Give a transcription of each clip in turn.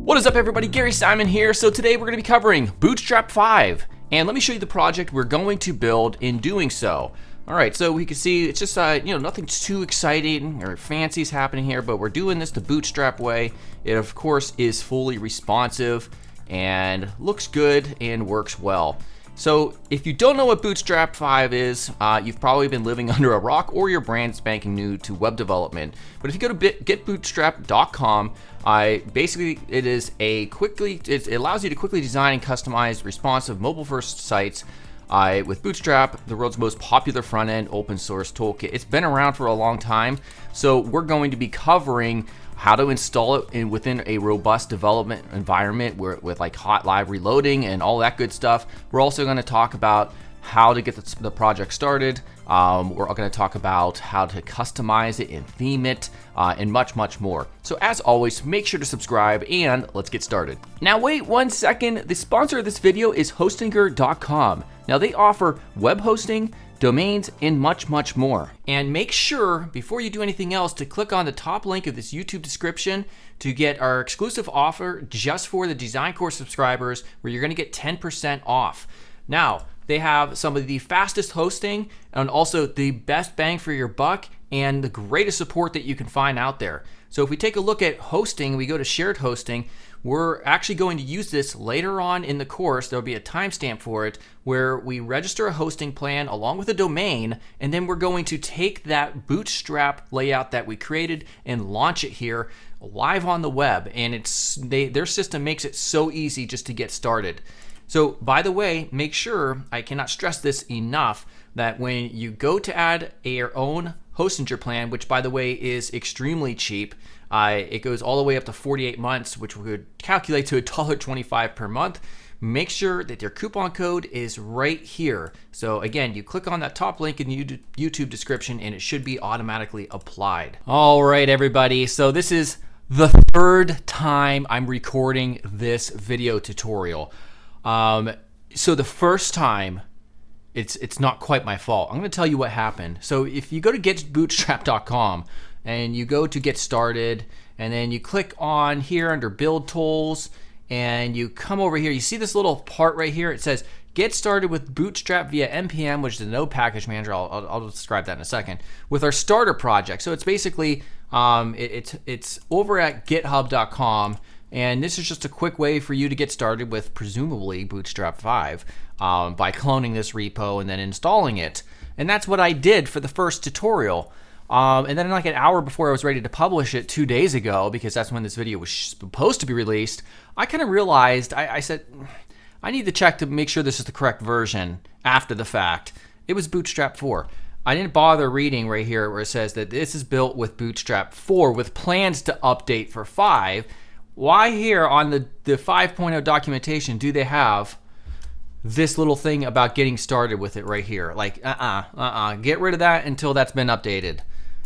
What is up, everybody? Gary Simon here. So today we're going to be covering Bootstrap 5, and let me show you the project we're going to build in doing so. All right, so we can see it's just nothing too exciting or fancy is happening here, but we're doing this the Bootstrap way. It of course is fully responsive and looks good and works well. So if you don't know what Bootstrap 5 is, you've probably been living under a rock or your brand spanking new to web development. But if you go to getbootstrap.com, basically it allows you to quickly design and customize responsive mobile-first sites with Bootstrap, the world's most popular front-end open source toolkit. It's been around for a long time, so we're going to be covering how to install it within a robust development environment with like hot live reloading and all that good stuff. We're also going to talk about how to get the project started. We're going to talk about how to customize it and theme it and much more. So as always, make sure to subscribe and let's get started. Now wait 1 second. The sponsor of this video is Hostinger.com. Now they offer web hosting, domains, and much more. And make sure before you do anything else to click on the top link of this YouTube description to get our exclusive offer just for the DesignCourse subscribers, where you're going to get 10% off. Now, they have some of the fastest hosting and also the best bang for your buck and the greatest support that you can find out there. So if we take a look at hosting, we go to shared hosting, we're actually going to use this later on in the course. There'll be a timestamp for it where we register a hosting plan along with a domain, and then we're going to take that Bootstrap layout that we created and launch it here live on the web. And their system makes it so easy just to get started. So by the way, make sure, I cannot stress this enough, that when you go to add your own Hostinger plan, which by the way is extremely cheap, it goes all the way up to 48 months, which would calculate to $1.25 per month. Make sure that your coupon code is right here. So again, you click on that top link in the YouTube description and it should be automatically applied. All right, everybody. So this is the third time I'm recording this video tutorial. So the first time, it's not quite my fault. I'm going to tell you what happened. So if you go to getbootstrap.com and you go to get started, and then you click on here under build tools, and you come over here, you see this little part right here. It says get started with Bootstrap via npm, which is a node package manager. I'll describe that in a second, with our starter project. So it's basically it's over at github.com. And this is just a quick way for you to get started with presumably Bootstrap 5 by cloning this repo and then installing it. And that's what I did for the first tutorial. And then like an hour before I was ready to publish it 2 days ago, because that's when this video was supposed to be released, I kind of realized, I said, I need to check to make sure this is the correct version after the fact. It was Bootstrap 4. I didn't bother reading right here where it says that this is built with Bootstrap 4 with plans to update for 5. Why here on the 5.0 documentation do they have this little thing about getting started with it right here? Like, get rid of that until that's been updated.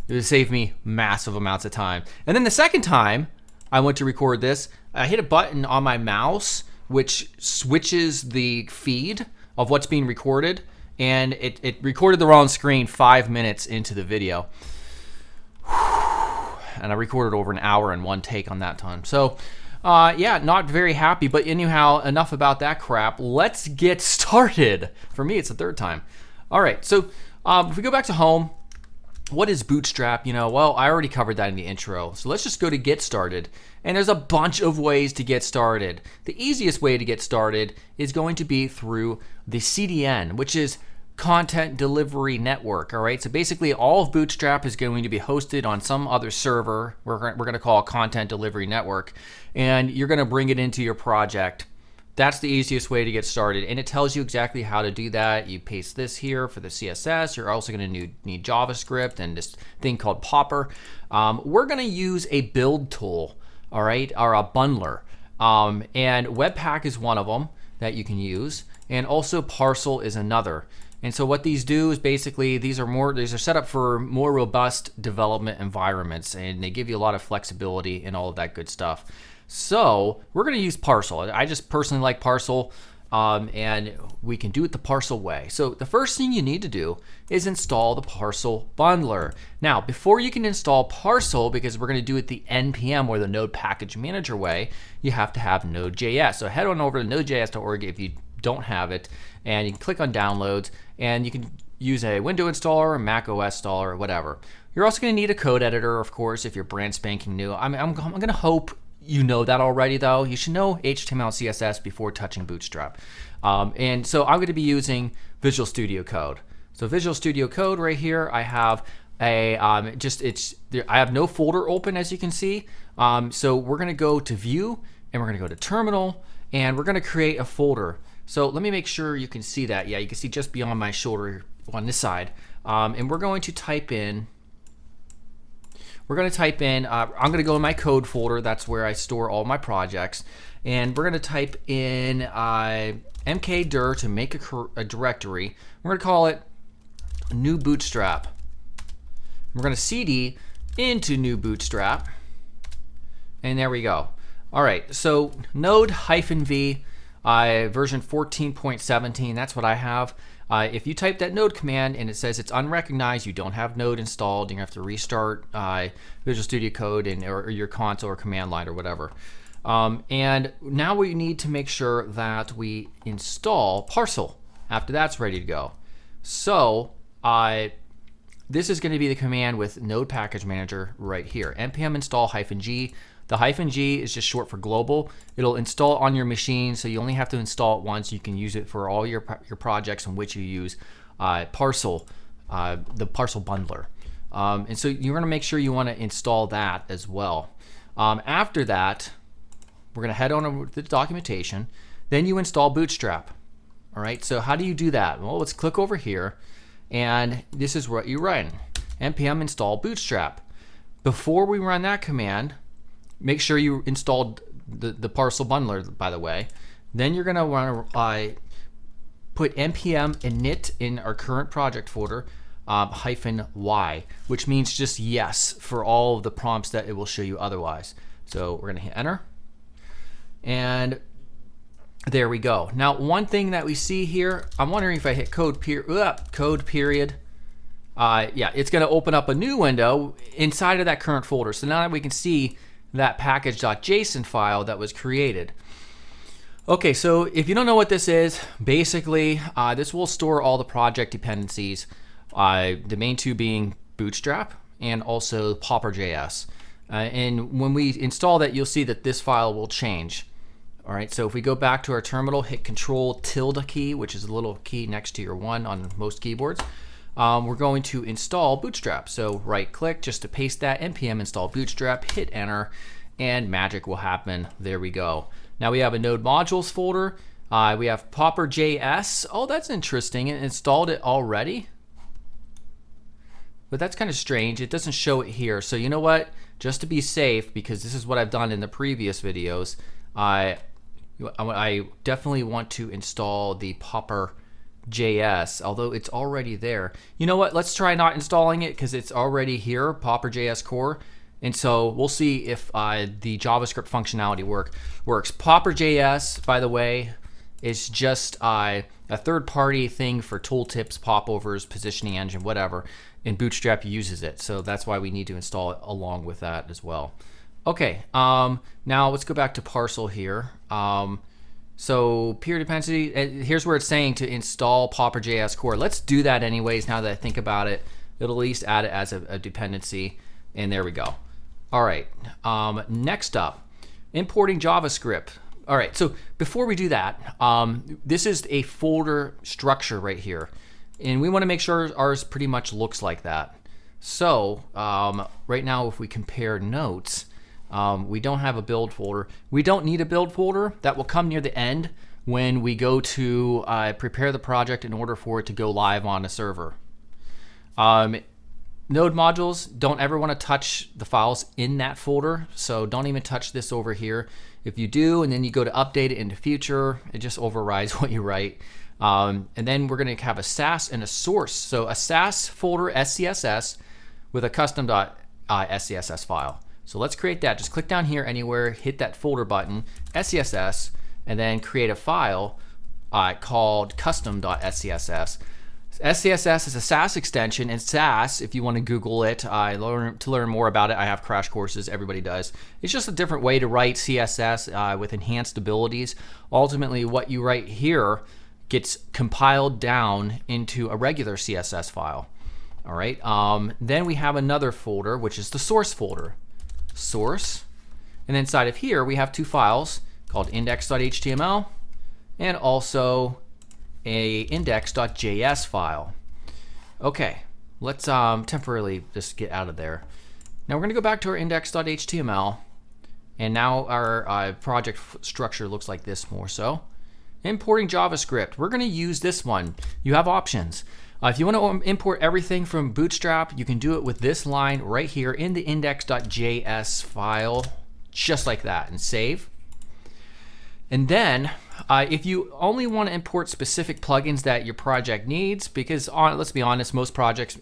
It would save me massive amounts of time. And then the second time I went to record this, I hit a button on my mouse which switches the feed of what's being recorded, and it recorded the wrong screen 5 minutes into the video. And I recorded over an hour in one take on that time. So yeah, not very happy, but anyhow, enough about that crap. Let's get started. For me, it's the third time. All right, so if we go back to home, what is Bootstrap? Well, I already covered that in the intro. So let's just go to get started. And there's a bunch of ways to get started. The easiest way to get started is going to be through the CDN, which is Content Delivery Network. All right, so basically all of Bootstrap is going to be hosted on some other server we're going to call Content Delivery Network, and you're going to bring it into your project. That's the easiest way to get started, and it tells you exactly how to do that. You paste this here for the CSS. You're also going to need JavaScript and this thing called Popper. We're going to use a build tool, all right, or a bundler, and Webpack is one of them that you can use, and also Parcel is another. And so what these do is basically these are set up for more robust development environments, and they give you a lot of flexibility and all of that good stuff. So we're going to use Parcel. I just personally like Parcel. and we can do it the parcel way. So the first thing you need to do is install the parcel bundler. Now, before you can install parcel, because we're going to do it the NPM or the Node Package Manager way, you have to have Node.js. So head on over to nodejs.org if you don't have it, and you can click on downloads, and you can use a window installer, a Mac OS installer, or whatever. You're also going to need a code editor, of course, if you're brand spanking new. I'm going to hope you know that already, though. You should know HTML, CSS before touching Bootstrap. And so I'm going to be using Visual Studio Code. So Visual Studio Code right here, I have a I have no folder open, as you can see. So we're going to go to View, and we're going to go to Terminal, and we're going to create a folder. So let me make sure you can see that. Yeah, you can see just beyond my shoulder on this side. And we're going to type in. I'm going to go in my code folder. That's where I store all my projects. And we're going to type in mkdir to make a directory. We're going to call it new Bootstrap. We're going to cd into new Bootstrap. And there we go. All right, so node-v version 14.17, that's what I have. If you type that node command and it says it's unrecognized, you don't have node installed, you have to restart Visual Studio Code or your console or command line or whatever. And now we need to make sure that we install parcel after that's ready to go. So this is going to be the command with Node Package Manager right here. npm install -g. The -g is just short for global. It'll install on your machine, so you only have to install it once. You can use it for all your projects in which you use parcel, the parcel bundler. And so you're going to make sure you want to install that as well. After that, we're going to head on over to the documentation. Then you install Bootstrap. All right, so how do you do that? Well, let's click over here, and this is what you run. npm install Bootstrap. Before we run that command, make sure you installed the parcel bundler, by the way. Then you're going to want to put npm init in our current project folder -y, which means just yes for all of the prompts that it will show you otherwise. So we're going to hit enter. And there we go. Now, one thing that we see here, I'm wondering if I hit code period. Yeah, it's going to open up a new window inside of that current folder. So now that we can see that package.json file that was created. Okay, so if you don't know what this is, basically this will store all the project dependencies, the main two being Bootstrap and also Popper.js. And when we install that, you'll see that this file will change. All right, so if we go back to our terminal, hit Control-tilde key, which is a little key next to your 1 on most keyboards. We're going to install Bootstrap. So right click just to paste that, npm install Bootstrap, hit enter, and magic will happen. There we go. Now we have a node modules folder. We have Popper.js. Oh, that's interesting. It installed it already. But that's kind of strange. It doesn't show it here. So you know what? Just to be safe, because this is what I've done in the previous videos, I definitely want to install the Popper.js, although it's already there. You know what? Let's try not installing it because it's already here, Popper.js core. And so we'll see if the JavaScript functionality works. Popper.js, by the way, is just a third-party thing for tooltips, popovers, positioning engine, whatever. And Bootstrap uses it, so that's why we need to install it along with that as well. Okay, now let's go back to parcel here. So peer dependency, here's where it's saying to install Popper.js core. Let's do that anyways. Now that I think about it, it'll at least add it as a dependency, and there we go. All right, next up, importing JavaScript. All right, so before we do that, this is a folder structure right here, and we want to make sure ours pretty much looks like that. So right now, if we compare notes, we don't have a build folder. We don't need a build folder. That will come near the end when we go to prepare the project in order for it to go live on a server. Node modules, don't ever want to touch the files in that folder, so don't even touch this over here. If you do, and then you go to update it into future, it just overrides what you write. And then we're going to have a sass and a source. So a sass folder, SCSS, with a custom .scss file. So let's create that. Just click down here anywhere, hit that folder button, SCSS, and then create a file. called custom.scss. SCSS is a Sass extension, and Sass, if you want to Google it, to learn more about it, I have crash courses, everybody does. It's just a different way to write CSS with enhanced abilities. Ultimately, what you write here gets compiled down into a regular CSS file. All right. Then we have another folder, which is the source folder. Source. And inside of here, we have two files called index.html and also a index.js file. Okay, let's temporarily just get out of there. Now we're going to go back to our index.html, and now our project structure looks like this more so. Importing JavaScript. We're going to use this one. You have options. If you want to import everything from Bootstrap, you can do it with this line right here in the index.js file, just like that, and save. And then if you only want to import specific plugins that your project needs, because let's be honest, most projects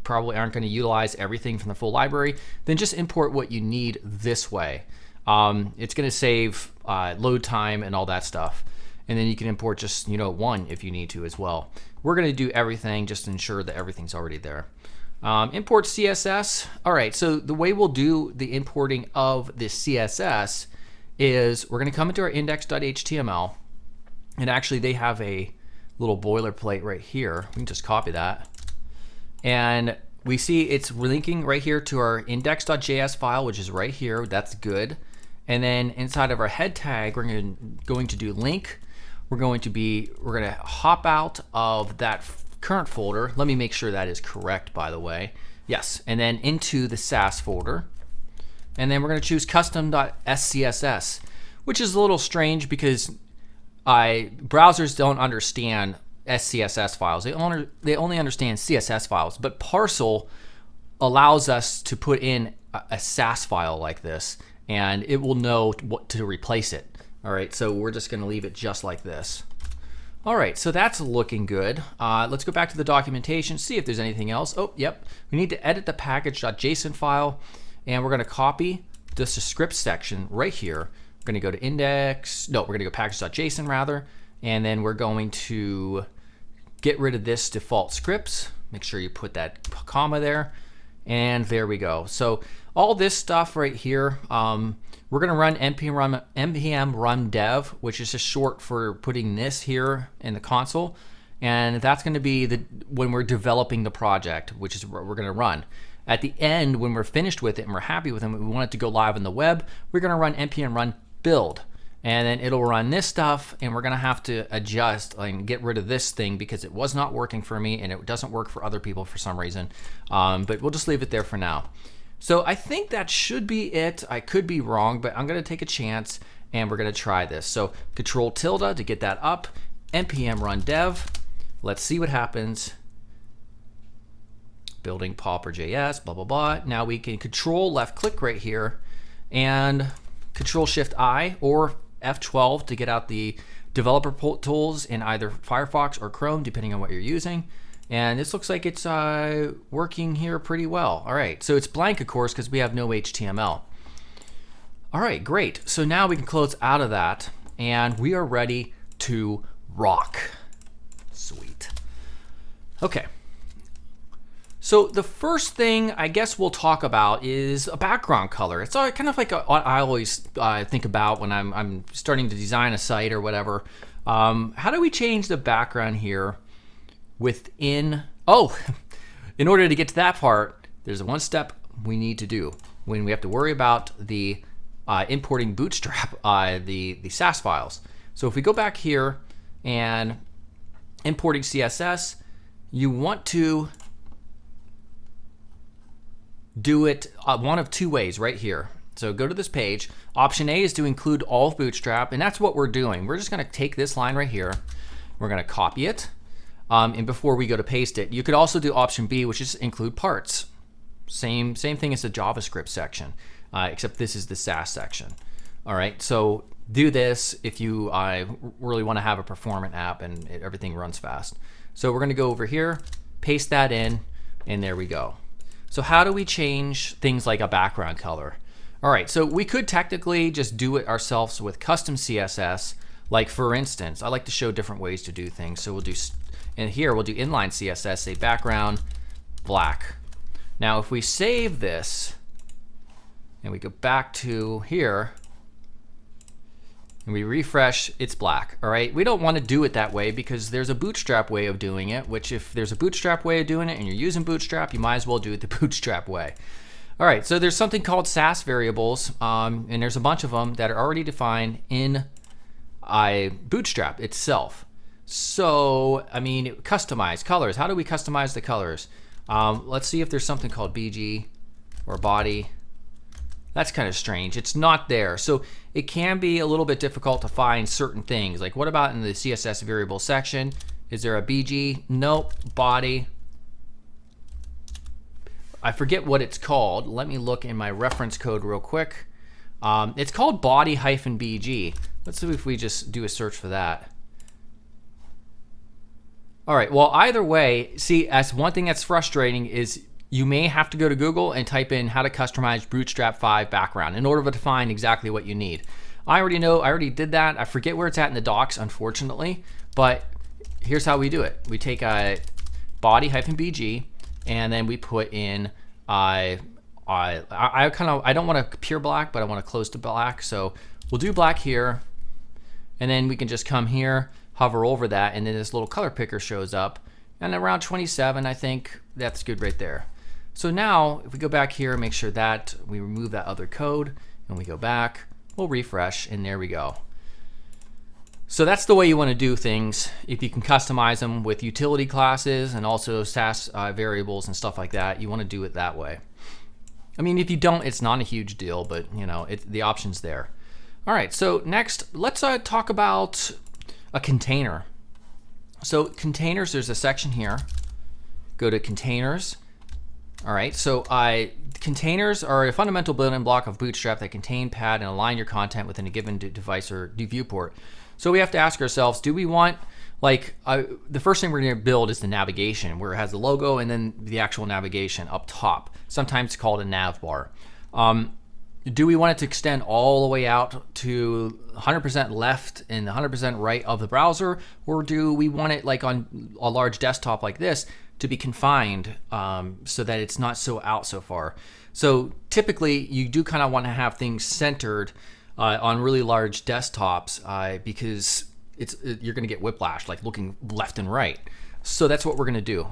probably aren't going to utilize everything from the full library, then just import what you need this way. It's going to save load time and all that stuff. And then you can import just one if you need to as well. We're going to do everything just to ensure that everything's already there. Import CSS. All right, so the way we'll do the importing of this CSS is we're going to come into our index.html, and actually they have a little boilerplate right here. We can just copy that, and we see it's linking right here to our index.js file, which is right here. That's good. And then inside of our head tag, we're going to do link. We're going to hop out of that current folder. Let me make sure that is correct, by the way. Yes, and then into the Sass folder. And then we're going to choose custom.scss, which is a little strange because browsers don't understand SCSS files. They only understand CSS files. But Parcel allows us to put in a Sass file like this, and it will know what to replace it. All right, so we're just going to leave it just like this. All right, so that's looking good. Let's go back to the documentation, see if there's anything else. Oh, yep. We need to edit the package.json file. And we're going to copy this script section right here. We're going to go to we're going to go package.json rather. And then we're going to get rid of this default scripts. Make sure you put that comma there. And there we go. So all this stuff right here, we're going to run npm run dev, which is just short for putting this here in the console. And that's going to be when we're developing the project, which is what we're going to run. At the end, when we're finished with it and we're happy with it, and we want it to go live on the web, we're going to run npm run build. And then it'll run this stuff, and we're going to have to adjust and get rid of this thing because it was not working for me and it doesn't work for other people for some reason. But we'll just leave it there for now. So I think that should be it. I could be wrong, but I'm going to take a chance and we're going to try this. So Control tilde to get that up, npm run dev. Let's see what happens. Building popper.js, blah, blah, blah. Now we can Control left click right here and Control Shift I or F12 to get out the developer tools in either Firefox or Chrome, depending on what you're using. And this looks like it's working here pretty well. All right, so it's blank, of course, because we have no HTML. All right, great. So now we can close out of that, and we are ready to rock. Sweet. Okay. So the first thing I guess we'll talk about is a background color. It's kind of like what I always think about when I'm starting to design a site or whatever. How do we change the background here within? Oh, in order to get to that part, there's one step we need to do when we have to worry about the importing Bootstrap, the Sass files. So if we go back here and importing CSS, you want to do it one of two ways right here. So go to this page. Option A is to include all of Bootstrap, and that's what we're doing. We're just going to take this line right here. We're going to copy it, and before we go to paste it, you could also do option B, which is include parts. Same thing as the JavaScript section, except this is the Sass section. All right, so do this if you really want to have a performant app and everything runs fast. So we're going to go over here, paste that in, and there we go. So how do we change things like a background color? All right, so we could technically just do it ourselves with custom CSS, Like for instance, I like to show different ways to do things. So we'll do, and here we'll do inline CSS, say background black. Now if we save this and we go back to here and we refresh, it's black. All right, we don't want to do it that way because there's a Bootstrap way of doing it, which if there's a Bootstrap way of doing it and you're using Bootstrap, you might as well do it the Bootstrap way. All right, so there's something called Sass variables, and there's a bunch of them that are already defined in Bootstrap itself. So, I mean, customize colors. How do we customize the colors? Let's see if there's something called BG or body. That's kind of strange. It's not there. So it can be a little bit difficult to find certain things. Like what about in the CSS variable section? Is there a BG? Nope. Body. I forget what it's called. Let me look in my reference code real quick. It's called body-bg. Let's see if we just do a search for that. All right, well, either way, see, that's one thing that's frustrating is you may have to go to Google and type in how to customize Bootstrap 5 background in order to find exactly what you need. I already know, I already did that. I forget where it's at in the docs, unfortunately, but here's how we do it. We take a body-bg and then we put in, I don't want a pure black, but I want a close to black. So we'll do black here, and then we can just come here, hover over that, and then this little color picker shows up. And around 27, I think that's good right there. So now if we go back here, make sure that we remove that other code and we go back, we'll refresh, and there we go. So that's the way you want to do things. If you can customize them with utility classes and also Sass variables and stuff like that, you want to do it that way. I mean, if you don't, it's not a huge deal, but you know, the option's there. All right, so next, let's talk about a container. So containers, there's a section here. Go to containers. All right, so containers are a fundamental building block of Bootstrap that contain, pad, and align your content within a given device or viewport. So we have to ask ourselves, do we want, like, the first thing we're gonna build is the navigation, where it has the logo and then the actual navigation up top, sometimes called a nav bar. Do we want it to extend all the way out to 100% left and 100% right of the browser? Or do we want it, like on a large desktop like this, to be confined so that it's not so out so far? So typically you do kind of want to have things centered on really large desktops because you're going to get whiplash, like looking left and right. So that's what we're going to do.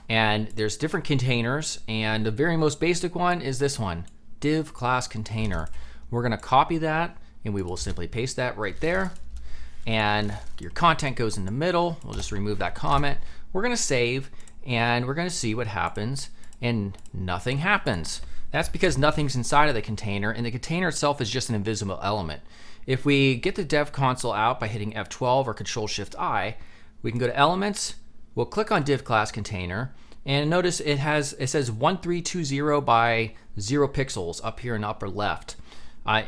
And there's different containers, and the very most basic one is this one, div class container. We're going to copy that, and we will simply paste that right there. And your content goes in the middle. We'll just remove that comment. We're going to save, and we're going to see what happens, and nothing happens. That's because nothing's inside of the container, and the container itself is just an invisible element. If we get the dev console out by hitting F12 or Control-Shift-I, we can go to Elements. We'll click on div class container, and notice it says 1320 by 0 pixels up here in the upper left.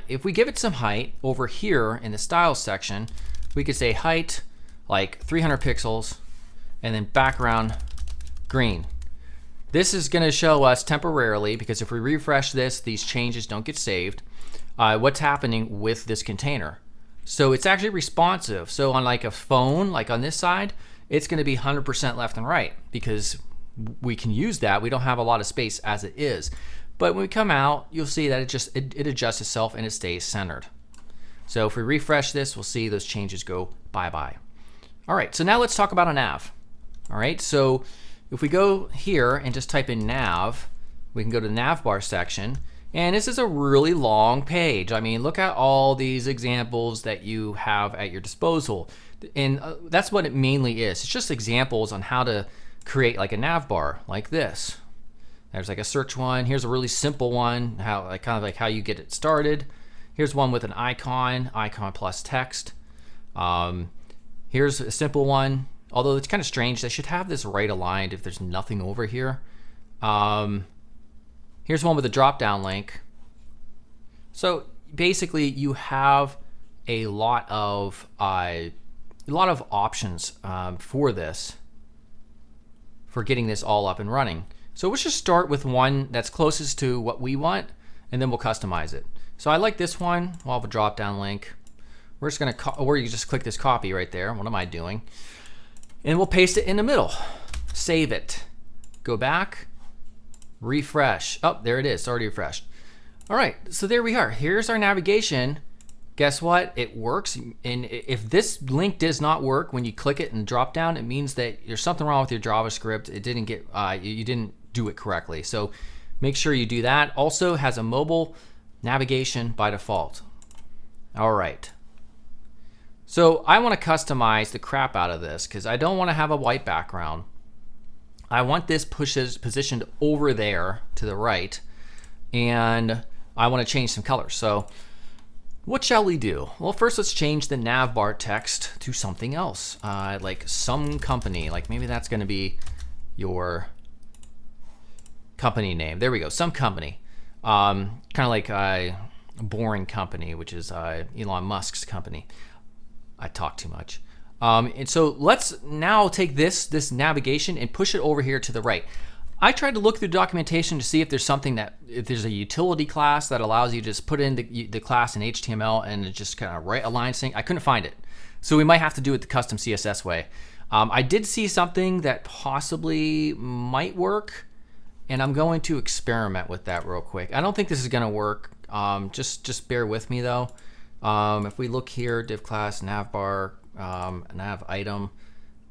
If we give it some height over here in the styles section, we could say height like 300 pixels and then background green. This is going to show us temporarily, because if we refresh this, these changes don't get saved, what's happening with this container. So it's actually responsive. So on like a phone, like on this side, it's going to be 100% left and right because we can use that. We don't have a lot of space as it is. But when we come out, you'll see that it adjusts itself and it stays centered. So if we refresh this, we'll see those changes go bye-bye. All right, so now let's talk about a nav. All right, so if we go here and just type in nav, we can go to the nav bar section. And this is a really long page. I mean, look at all these examples that you have at your disposal. And that's what it mainly is. It's just examples on how to create like a nav bar like this. There's like a search one. Here's a really simple one, kind of like how you get it started. Here's one with an icon plus text. Here's a simple one, although it's kind of strange. They should have this right aligned if there's nothing over here. Here's one with a drop-down link. So basically, you have a lot of options for this, for getting this all up and running. So let's just start with one that's closest to what we want, and then we'll customize it. So I like this one. We'll have a drop-down link. We're we're just gonna, or you just click this copy right there. What am I doing? And we'll paste it in the middle. Save it. Go back. Refresh. Oh, there it is. It's already refreshed. All right, so there we are. Here's our navigation. Guess what? It works. And if this link does not work when you click it and drop down, it means that there's something wrong with your JavaScript. It didn't get, you didn't do it correctly. So make sure you do that. Also has a mobile navigation by default. All right. So I want to customize the crap out of this because I don't want to have a white background. I want this positioned over there to the right, and I want to change some colors. So what shall we do? Well, first let's change the navbar text to something else, like some company. Like maybe that's going to be your company name. There we go, some company. Kind of like a boring company, which is Elon Musk's company. I talk too much. And so let's now take this navigation and push it over here to the right. I tried to look through documentation to see if there's something that, if there's a utility class that allows you to just put in the class in HTML and it just kind of aligns things. I couldn't find it. So we might have to do it the custom CSS way. I did see something that possibly might work, and I'm going to experiment with that real quick. I don't think this is going to work. Just bear with me though. If we look here, div class, navbar, nav item,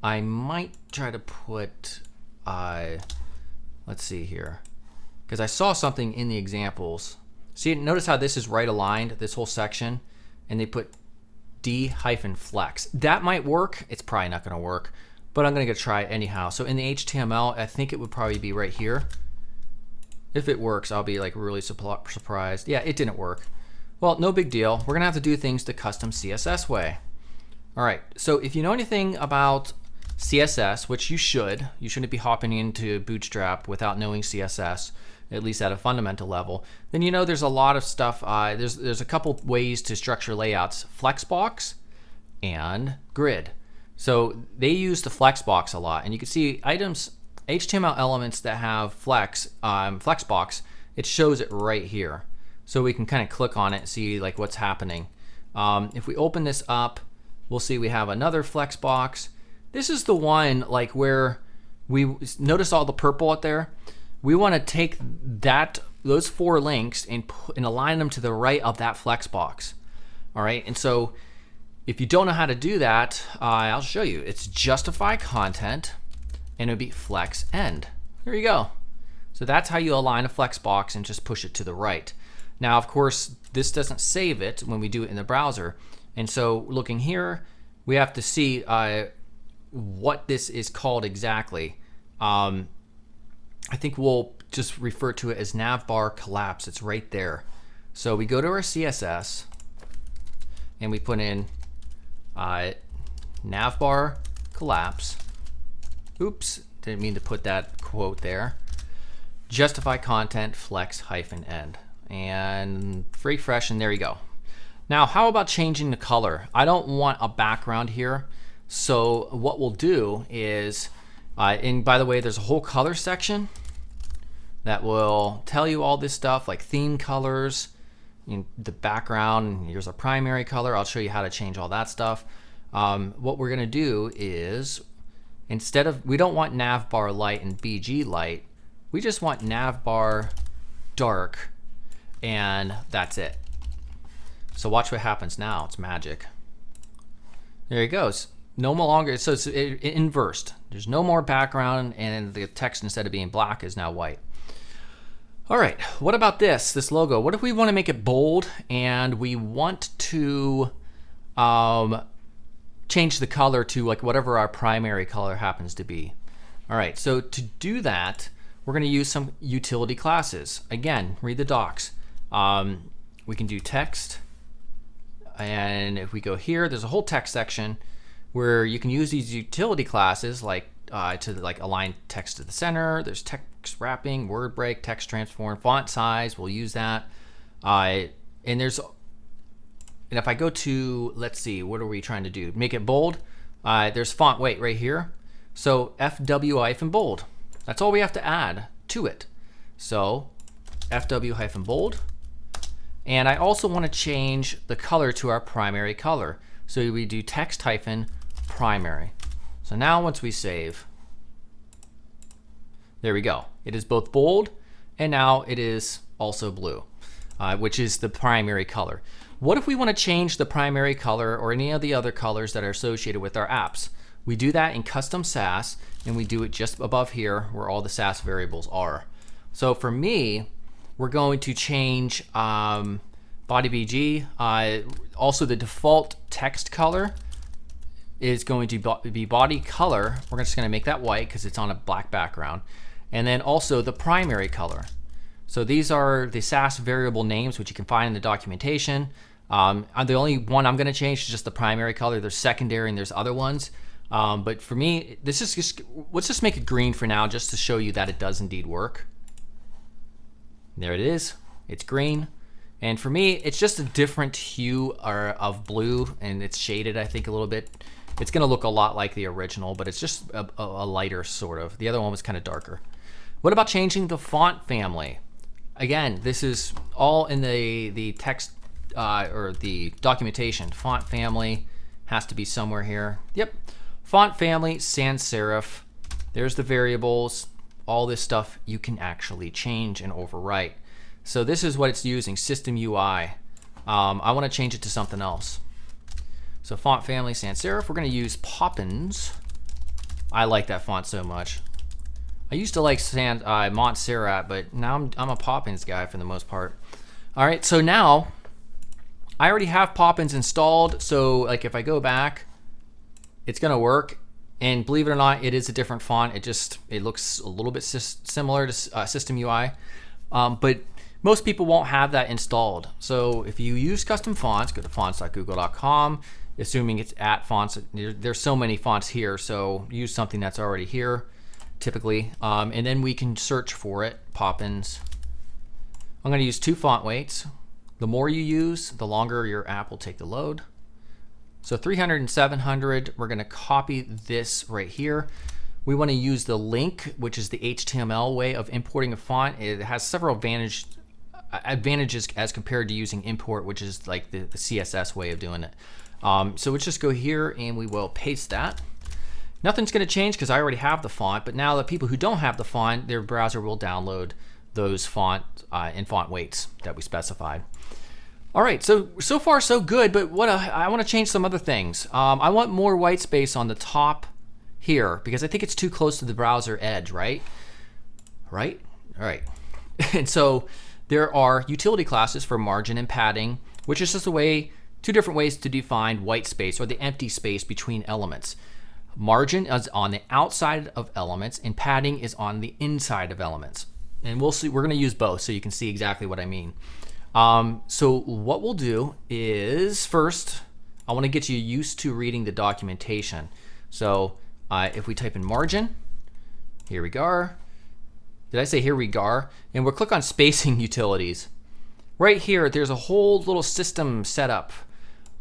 I might try to put, let's see here, because I saw something in the examples. See, notice how this is right aligned, this whole section, and they put d-flex. That might work. It's probably not going to work, but I'm going to go try it anyhow. So in the HTML, I think it would probably be right here. If it works, I'll be like really surprised. Yeah, it didn't work. Well, no big deal. We're going to have to do things the custom CSS way. All right, so if you know anything about CSS, which you shouldn't be hopping into Bootstrap without knowing CSS, at least at a fundamental level, then you know there's a lot of stuff. There's a couple ways to structure layouts: Flexbox and Grid. So they use the Flexbox a lot, and you can see items, HTML elements that have Flexbox, it shows it right here. So we can kind of click on it and see like what's happening. If we open this up, we'll see we have another Flexbox. This is the one like where we notice all the purple out there. We want to take those 4 links and align them to the right of that Flexbox. All right, and so if you don't know how to do that, I'll show you. It's justify content, and it would be flex end. There you go. So that's how you align a Flexbox and just push it to the right. Now, of course, this doesn't save it when we do it in the browser. And so looking here, we have to see what this is called exactly. I think we'll just refer to it as navbar collapse. It's right there. So we go to our CSS and we put in navbar collapse. Oops, didn't mean to put that quote there. Justify content flex -end. And refresh, and there you go. Now, how about changing the color? I don't want a background here. So what we'll do is, and by the way, there's a whole color section that will tell you all this stuff, like theme colors, the background. Here's a primary color. I'll show you how to change all that stuff. What we're gonna do is, instead of, we don't want navbar light and BG light. We just want navbar dark, and that's it. So watch what happens now. It's magic. There it goes. No longer, so it's inversed. There's no more background, and the text, instead of being black, is now white. All right, what about this logo? What if we want to make it bold and we want to change the color to like whatever our primary color happens to be? All right, so to do that, we're going to use some utility classes. Again, read the docs. We can do text, and if we go here, there's a whole text section where you can use these utility classes like to like align text to the center. There's text wrapping, word break, text transform, font size. We'll use that. And if I go to, let's see, what are we trying to do? Make it bold. There's font weight right here. So FW-bold. That's all we have to add to it. So FW-bold. And I also want to change the color to our primary color. So we do text hyphen primary. So now once we save, there we go. It is both bold and now it is also blue, which is the primary color. What if we want to change the primary color or any of the other colors that are associated with our apps? We do that in custom Sass, and we do it just above here where all the Sass variables are. So for me, we're going to change body BG. Also the default text color is going to be body color. We're just going to make that white because it's on a black background. And then also the primary color. So these are the Sass variable names, which you can find in the documentation. The only one I'm going to change is just the primary color. There's secondary and there's other ones. But for me, this is just, let's just make it green for now just to show you that it does indeed work. There it is. It's green. And for me, it's just a different hue of blue, and it's shaded, I think, a little bit. It's going to look a lot like the original, but it's just a lighter sort of. The other one was kind of darker. What about changing the font family? Again, this is all in the text or the documentation. Font family has to be somewhere here. Yep. Font family, sans serif. There's the variables. All this stuff you can actually change and overwrite. So this is what it's using, system UI. I want to change it to something else. So font family, sans serif. We're going to use Poppins. I like that font so much. I used to like Montserrat, but now I'm a Poppins guy for the most part. All right, so now I already have Poppins installed. So like if I go back, it's going to work. And believe it or not, it is a different font. It looks a little bit similar to System UI, but most people won't have that installed. So if you use custom fonts, go to fonts.google.com, assuming it's at fonts. There's so many fonts here, so use something that's already here, typically. And then we can search for it, Poppins. I'm going to use 2 font weights. The more you use, the longer your app will take to load. So 300 and 700, we're going to copy this right here. We want to use the link, which is the HTML way of importing a font. It has several advantages as compared to using import, which is like the CSS way of doing it. So let's just go here and we will paste that. Nothing's going to change because I already have the font, but now the people who don't have the font, their browser will download those font and font weights that we specified. All right, so far so good, but I want to change some other things. I want more white space on the top here because I think it's too close to the browser edge, right? Right? All right. And so there are utility classes for margin and padding, which is just 2 different ways to define white space or the empty space between elements. Margin is on the outside of elements and padding is on the inside of elements. And we'll see, we're going to use both so you can see exactly what I mean. So what we'll do is first, I want to get you used to reading the documentation. So if we type in margin, here we go. Did I say here we go? And we'll click on spacing utilities. Right here, there's a whole little system setup.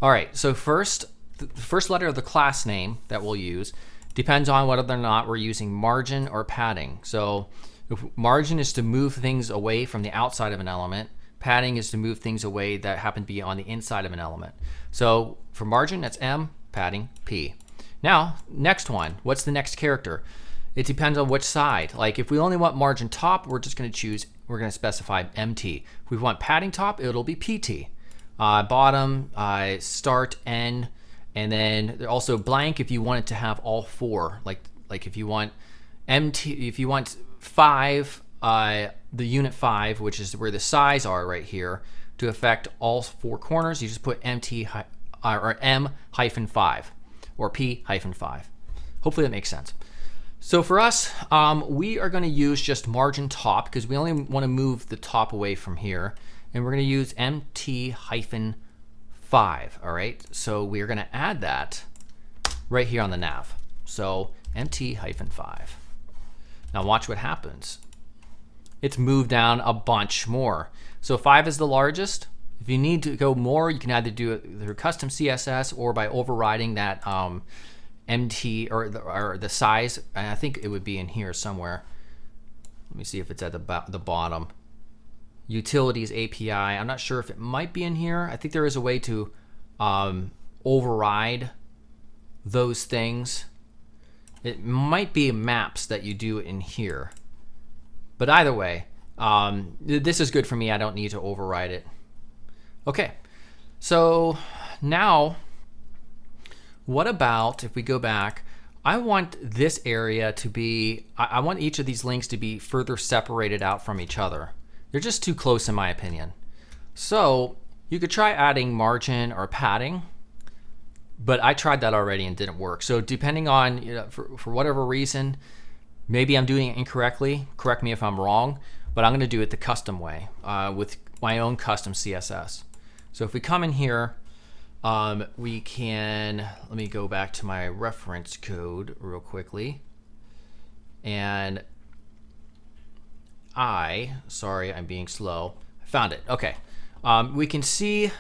All right, so first, the first letter of the class name that we'll use depends on whether or not we're using margin or padding. So if margin is to move things away from the outside of an element. Padding is to move things away that happen to be on the inside of an element. So for margin, that's M, padding, P. Now, next one, what's the next character? It depends on which side. Like if we only want margin top, we're just going to specify MT. If we want padding top, it'll be PT. Bottom, start, end, and then also blank if you want it to have all 4. Like if you want MT, if you want 5, the unit 5, which is where the size are right here, to affect all 4 corners, you just put MT or M-5 or P-5. Hopefully that makes sense. So for us, we are going to use just margin top because we only want to move the top away from here, and we're going to use MT-5. All right, so we are going to add that right here on the nav. So MT-5. Now watch what happens. It's moved down a bunch more. So 5 is the largest. If you need to go more, you can either do it through custom CSS or by overriding that MT or the size. And I think it would be in here somewhere. Let me see if it's at the bottom. utilities API. I'm not sure if it might be in here. I think there is a way to override those things. It might be maps that you do in here. But either way, this is good for me. I don't need to override it. Okay, so now what about if we go back? I want this area to be, I want each of these links to be further separated out from each other. They're just too close in my opinion. So you could try adding margin or padding, but I tried that already and didn't work. So depending on, for whatever reason, maybe I'm doing it incorrectly, correct me if I'm wrong, but I'm gonna do it the custom way with my own custom CSS. So if we come in here, we can, let me go back to my reference code real quickly. And sorry, I'm being slow. I found it, okay. We can see,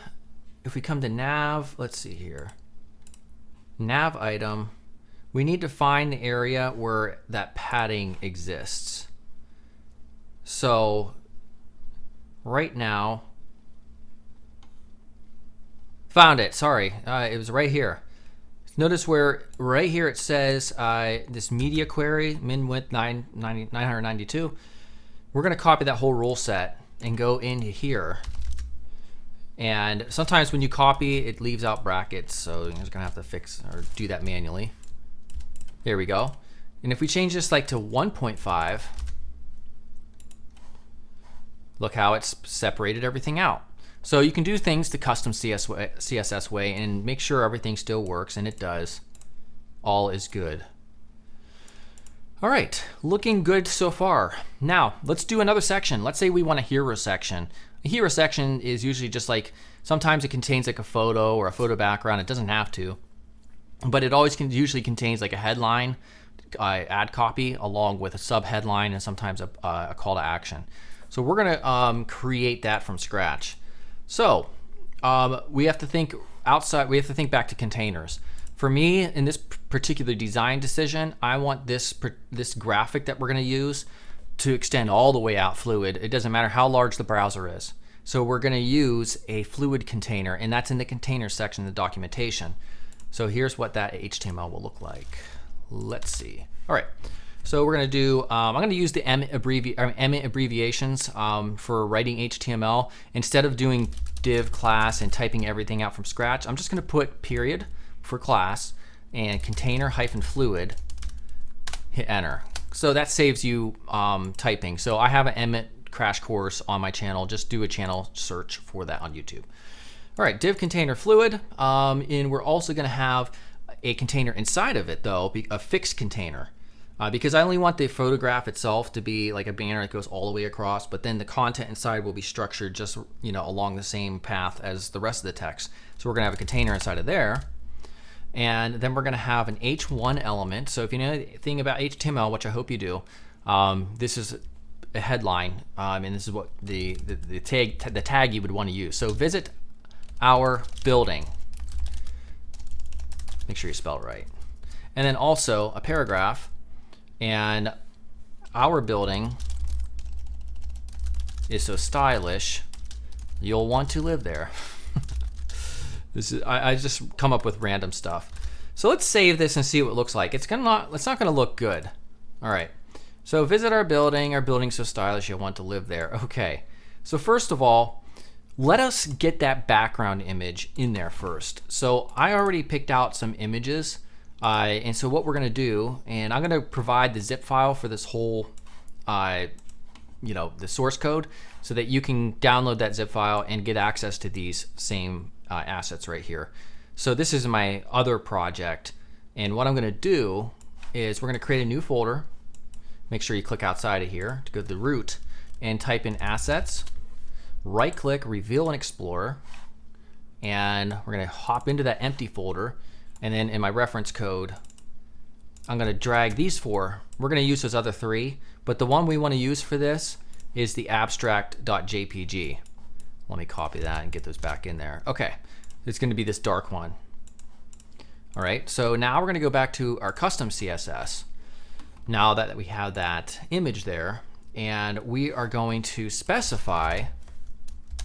if we come to nav, let's see here. Nav item, we need to find the area where that padding exists. So right now, found it, sorry, it was right here. Notice where right here it says this media query, min width 992. We're gonna copy that whole rule set and go into here. And sometimes when you copy, it leaves out brackets, so you're just gonna have to fix or do that manually. There we go. And if we change this like to 1.5, look how it's separated everything out. So you can do things the custom CSS way and make sure everything still works, and it does. All is good. All right, looking good so far. Now, let's do another section. Let's say we want a hero section. A hero section is usually just like, sometimes it contains like a photo or a photo background. It doesn't have to, but it always usually contains like a headline, ad copy, along with a sub headline and sometimes a call to action. So we're gonna create that from scratch. So we have to think outside, we have to think back to containers. For me, in this particular design decision, I want this graphic that we're gonna use to extend all the way out fluid. It doesn't matter how large the browser is. So we're gonna use a fluid container, and that's in the container section of the documentation. So here's what that HTML will look like. Let's see. All right, so we're gonna do, I'm gonna use the Emmet abbreviations for writing HTML. Instead of doing div class and typing everything out from scratch, I'm just gonna put period for class and container hyphen fluid, hit enter. So that saves you typing. So I have an Emmet crash course on my channel. Just do a channel search for that on YouTube. All right, div container fluid. And we're also gonna have a container inside of it though, a fixed container. Because I only want the photograph itself to be like a banner that goes all the way across, but then the content inside will be structured just along the same path as the rest of the text. So we're gonna have a container inside of there. And then we're gonna have an H1 element. So if you know anything about HTML, which I hope you do, this is a headline, and this is what the tag you would want to use. So visit our building. Make sure you spell it right. And then also a paragraph, and our building is so stylish, you'll want to live there. This is, I just come up with random stuff. So let's save this and see what it looks like. It's not gonna look good. All right, so visit our building's so stylish you'll want to live there. Okay, so first of all, let us get that background image in there first. So I already picked out some images, and so what we're gonna do, and I'm gonna provide the zip file for this whole, the source code, so that you can download that zip file and get access to these same assets right here. So this is my other project, and what I'm gonna do is we're gonna create a new folder. Make sure you click outside of here to go to the root and type in assets, right click, reveal an explorer, and we're gonna hop into that empty folder, and then in my reference code, I'm gonna drag these four. We're gonna use those other three, but the one we wanna use for this is the abstract.jpg. Let me copy that and get those back in there. Okay, it's gonna be this dark one. All right, so now we're gonna go back to our custom CSS. Now that we have that image there, and we are going to specify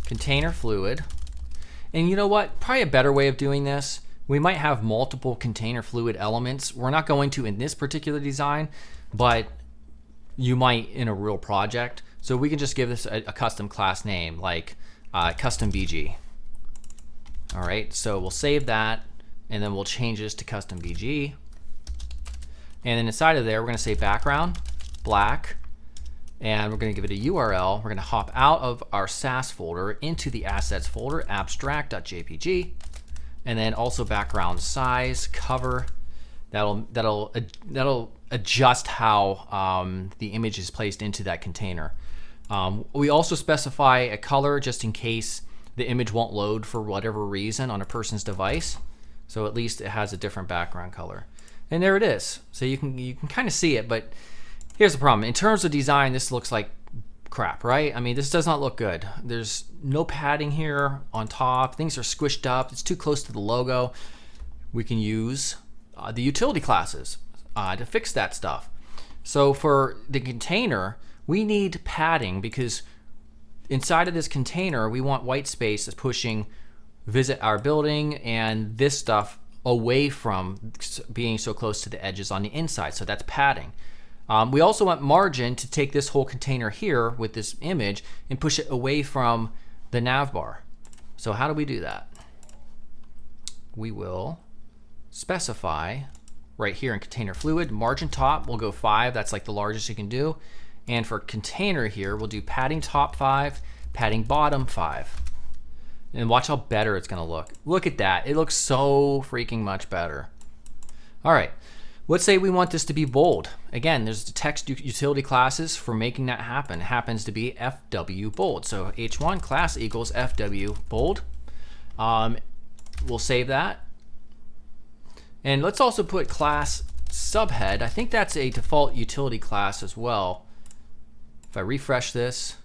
container fluid. And you know what? Probably a better way of doing this, we might have multiple container fluid elements. We're not going to in this particular design, but you might in a real project. So we can just give this a custom class name like custom BG. All right, so we'll save that, and then we'll change this to custom BG. And then inside of there, we're gonna say background, black, and we're gonna give it a URL. We're gonna hop out of our SAS folder into the assets folder, abstract.jpg, and then also background size, cover. That'll adjust how the image is placed into that container. We also specify a color just in case the image won't load for whatever reason on a person's device. So at least it has a different background color. And there it is. So you can kind of see it, but here's the problem. In terms of design, this looks like crap, right? I mean, this does not look good. There's no padding here on top. Things are squished up. It's too close to the logo. We can use the utility classes to fix that stuff. So for the container, we need padding because inside of this container, we want white space that's pushing visit our building and this stuff away from being so close to the edges on the inside. So that's padding. We also want margin to take this whole container here with this image and push it away from the nav bar. So how do we do that? We will specify right here in container fluid, margin top, we'll go 5. That's like the largest you can do. And for container here, we'll do padding top 5, padding bottom 5. And watch how better it's gonna look. Look at that, it looks so freaking much better. All right, let's say we want this to be bold. Again, there's the text utility classes for making that happen. It happens to be FW bold. So H1 class equals FW bold. We'll save that. And let's also put class subhead. I think that's a default utility class as well. If I refresh this.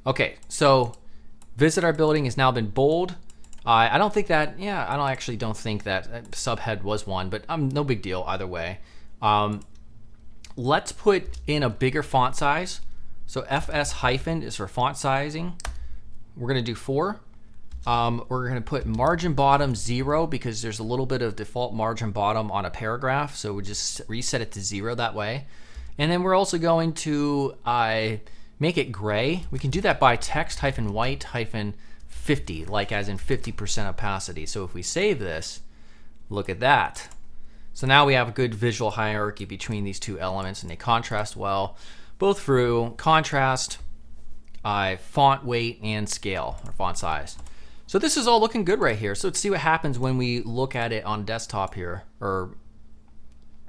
Okay, so visit our building has now been bold. I don't think that, yeah, I actually don't think that subhead was one, but no big deal either way. Let's put in a bigger font size. So FS hyphen is for font sizing. We're gonna do 4. We're gonna put margin bottom 0 because there's a little bit of default margin bottom on a paragraph. So we just reset it to 0 that way. And then we're also going to make it gray. We can do that by text hyphen white hyphen 50, like as in 50% opacity. So if we save this, look at that. So now we have a good visual hierarchy between these two elements and they contrast well, both through contrast, font weight, and scale, or font size. So this is all looking good right here. So let's see what happens when we look at it on desktop here, or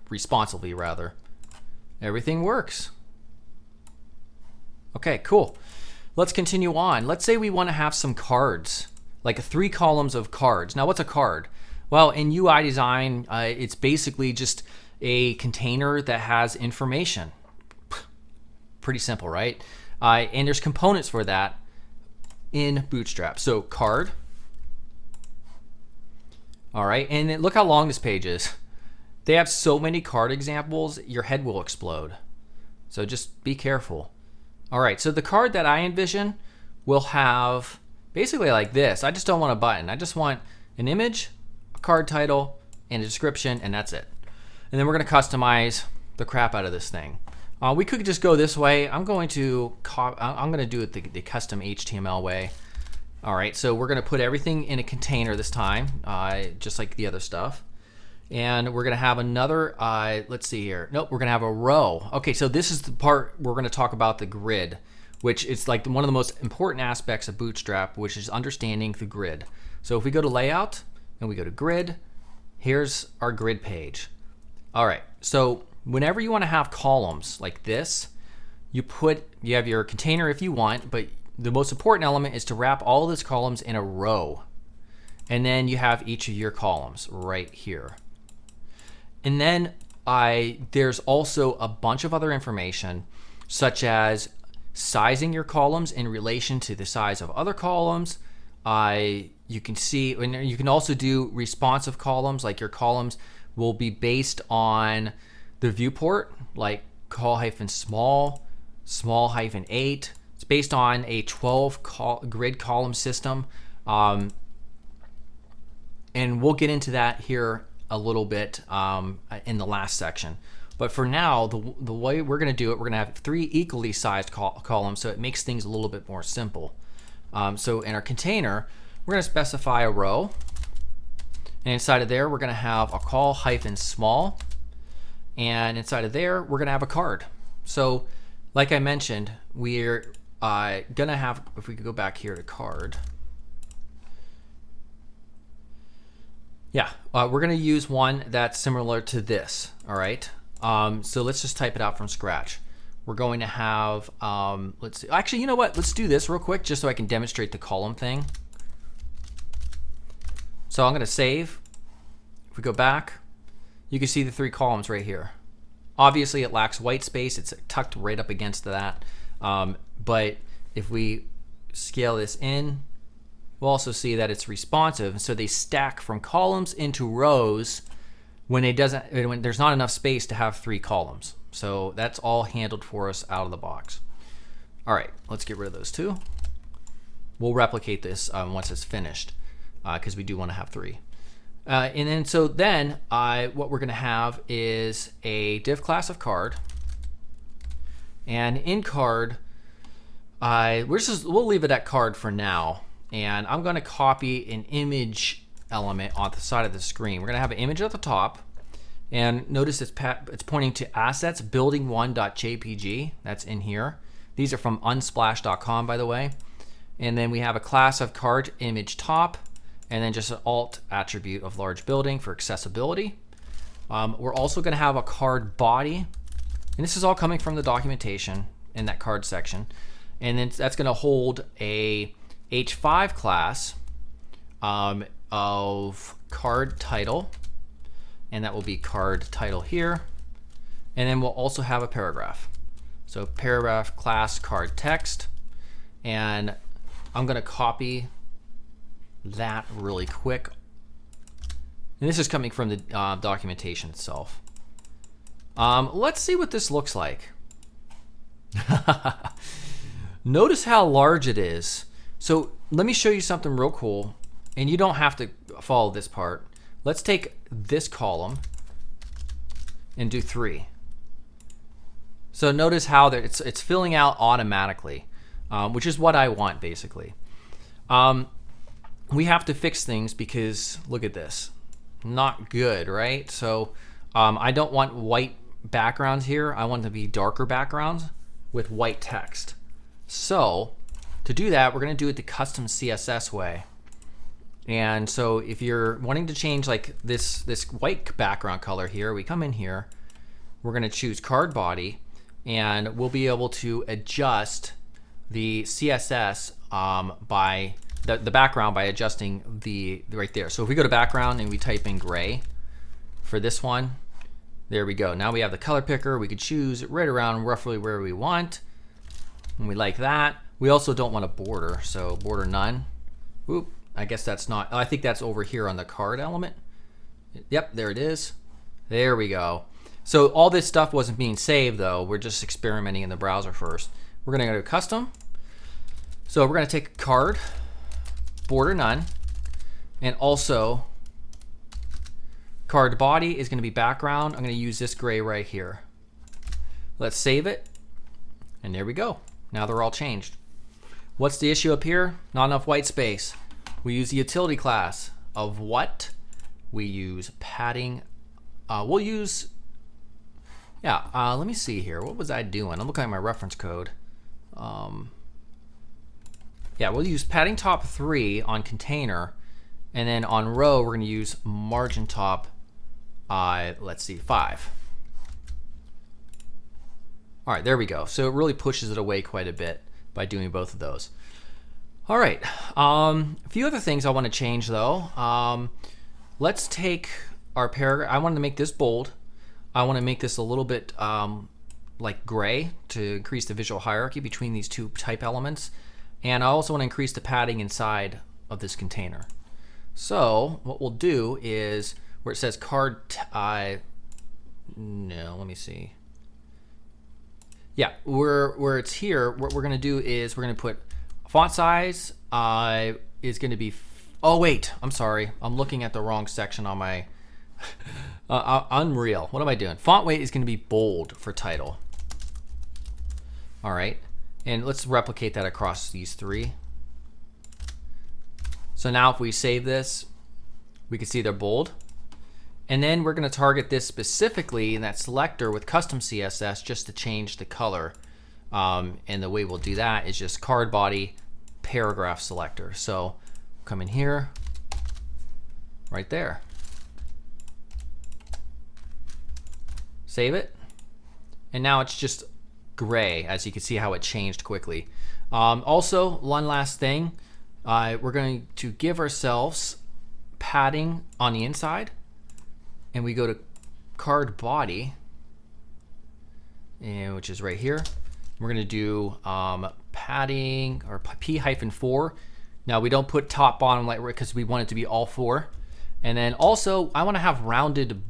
responsively rather. Everything works. Okay, cool. Let's continue on. Let's say we want to have some cards, like 3 columns of cards. Now what's a card? Well, in UI design, it's basically just a container that has information. Pretty simple, right? And there's components for that in Bootstrap. So card. All right, and then look how long this page is. They have so many card examples, your head will explode. So just be careful. All right, so the card that I envision will have basically like this. I just don't want a button. I just want an image, a card title, and a description, and that's it. And then we're gonna customize the crap out of this thing. We could just go this way. I'm gonna do it the custom HTML way. All right, so we're gonna put everything in a container this time, just like the other stuff. And we're gonna have another, let's see here. Nope, we're gonna have a row. Okay, so this is the part we're gonna talk about the grid, which is like one of the most important aspects of Bootstrap, which is understanding the grid. So if we go to layout and we go to grid, here's our grid page. All right, so whenever you wanna have columns like this, you have your container if you want, but the most important element is to wrap all those columns in a row. And then you have each of your columns right here. And then there's also a bunch of other information, such as sizing your columns in relation to the size of other columns. You can see, and you can also do responsive columns, like your columns will be based on the viewport, like col-small small-8. It's based on a 12 grid column system. And we'll get into that here a little bit in the last section. But for now, the way we're going to do it, we're going to have 3 equally sized columns, so it makes things a little bit more simple. So in our container, we're going to specify a row. And inside of there, we're going to have a call -small. And inside of there, we're going to have a card. So like I mentioned, we're going to have, if we could go back here to card. Yeah, we're going to use one that's similar to this, all right? So let's just type it out from scratch. We're going to have, let's see. Actually, you know what? Let's do this real quick just so I can demonstrate the column thing. So I'm going to save. If we go back, you can see the 3 columns right here. Obviously, it lacks white space. It's tucked right up against that. But if we scale this in, we'll also see that it's responsive. And so they stack from columns into rows when there's not enough space to have 3 columns. So that's all handled for us out of the box. All right, let's get rid of those 2. We'll replicate this once it's finished because we do want to have 3. And then so then what we're going to have is a div class of card. And in card, we'll leave it at card for now. And I'm going to copy an image element on the side of the screen. We're going to have an image at the top. And notice it's pointing to assets building1.jpg. That's in here. These are from unsplash.com, by the way. And then we have a class of card image top, and then just an alt attribute of large building for accessibility. We're also going to have a card body. And this is all coming from the documentation in that card section. And then that's going to hold a H5 class of card title. And that will be card title here. And then we'll also have a paragraph. So paragraph class card text. And I'm going to copy that really quick. And this is coming from the documentation itself. Let's see what this looks like. Notice how large it is. So let me show you something real cool. And you don't have to follow this part. Let's take this column and do 3. So notice how it's filling out automatically, which is what I want basically. We have to fix things because look at this, not good, right? So I don't want white backgrounds here. I want them to be darker backgrounds with white text. So to do that, we're going to do it the custom CSS way. And so if you're wanting to change like this white background color here, we come in here, we're going to choose card body, and we'll be able to adjust the CSS by the background by adjusting the right there. So if we go to background and we type in gray for this one, there we go. Now we have the color picker. We could choose right around roughly where we want. And we like that. We also don't want a border, so border none. Oop. I guess that's not, I think that's over here on the card element. Yep, there it is. There we go. So all this stuff wasn't being saved though. We're just experimenting in the browser first. We're gonna go to custom. So we're gonna take card, border none, and also card body is gonna be background. I'm gonna use this gray right here. Let's save it. And there we go. Now they're all changed. What's the issue up here? Not enough white space. We use the utility class of what? We use padding. We'll use, let me see here. What was I doing? I'm looking at my reference code. We'll use padding top 3 on container. And then on row, we're going to use margin top, let's see, 5. All right, there we go. So it really pushes it away quite a bit by doing both of those. All right, a few other things I want to change though. Let's take our paragraph. I wanted to make this bold. I want to make this a little bit like gray to increase the visual hierarchy between these 2 type elements. And I also want to increase the padding inside of this container. So what we'll do is where it says card, let me see. Yeah, where it's here, what we're gonna do is we're gonna put font size is gonna be, oh wait, I'm sorry. I'm looking at the wrong section on my, Unreal. What am I doing? Font weight is gonna be bold for title. All right, and let's replicate that across these three. So now if we save this, we can see they're bold. And then we're gonna target this specifically in that selector with custom CSS just to change the color. And the way we'll do that is just card body paragraph selector. So come in here, right there. Save it. And now it's just gray, as you can see how it changed quickly. Also, one last thing, we're going to give ourselves padding on the inside, and we go to card body, and which is right here. We're going to do padding or P-4. Now we don't put top bottom like because we want it to be all four. And then also I want to have rounded